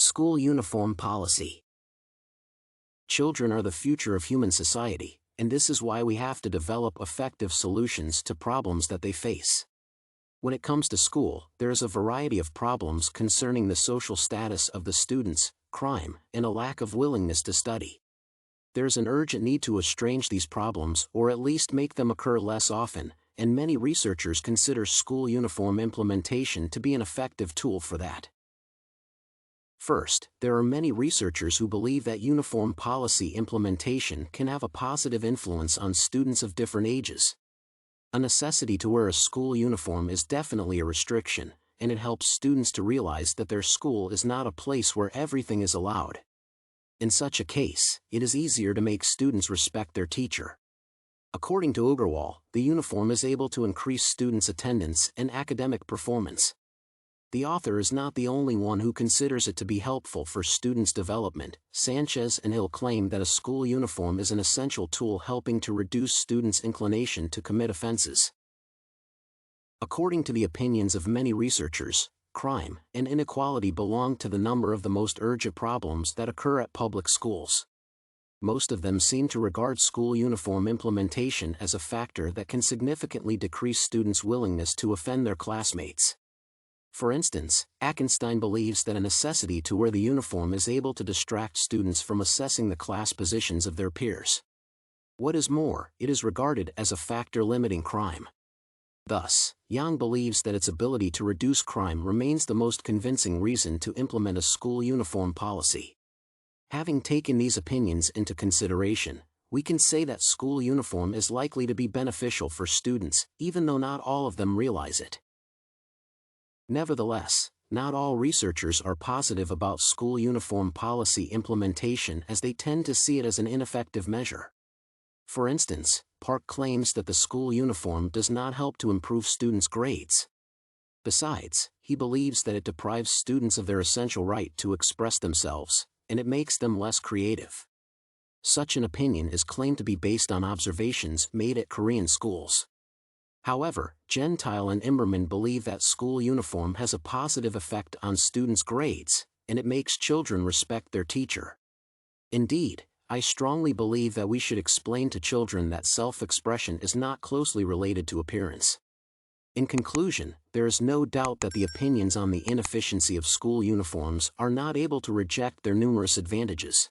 School uniform policy. Children are the future of human society, and this is why we have to develop effective solutions to problems that they face. When it comes to school, there is a variety of problems concerning the social status of the students, crime, and a lack of willingness to study. There is an urgent need to estrange these problems or at least make them occur less often, and many researchers consider school uniform implementation to be an effective tool for that. First, there are many researchers who believe that uniform policy implementation can have a positive influence on students of different ages. A necessity to wear a school uniform is definitely a restriction, and it helps students to realize that their school is not a place where everything is allowed. In such a case, it is easier to make students respect their teacher. According to Agarwal, the uniform is able to increase students' attendance and academic performance. The author is not the only one who considers it to be helpful for students' development. Sanchez and Hill claim that a school uniform is an essential tool helping to reduce students' inclination to commit offenses. According to the opinions of many researchers, crime and inequality belong to the number of the most urgent problems that occur at public schools. Most of them seem to regard school uniform implementation as a factor that can significantly decrease students' willingness to offend their classmates. For instance, Achinstein believes that a necessity to wear the uniform is able to distract students from assessing the class positions of their peers. What is more, it is regarded as a factor limiting crime. Thus, Yang believes that its ability to reduce crime remains the most convincing reason to implement a school uniform policy. Having taken these opinions into consideration, we can say that school uniform is likely to be beneficial for students, even though not all of them realize it. Nevertheless, not all researchers are positive about school uniform policy implementation, as they tend to see it as an ineffective measure. For instance, Park claims that the school uniform does not help to improve students' grades. Besides, he believes that it deprives students of their essential right to express themselves, and it makes them less creative. Such an opinion is claimed to be based on observations made at Korean schools. However, Gentile and Immerman believe that school uniform has a positive effect on students' grades, and it makes children respect their teacher. Indeed, I strongly believe that we should explain to children that self-expression is not closely related to appearance. In conclusion, there is no doubt that the opinions on the inefficiency of school uniforms are not able to reject their numerous advantages.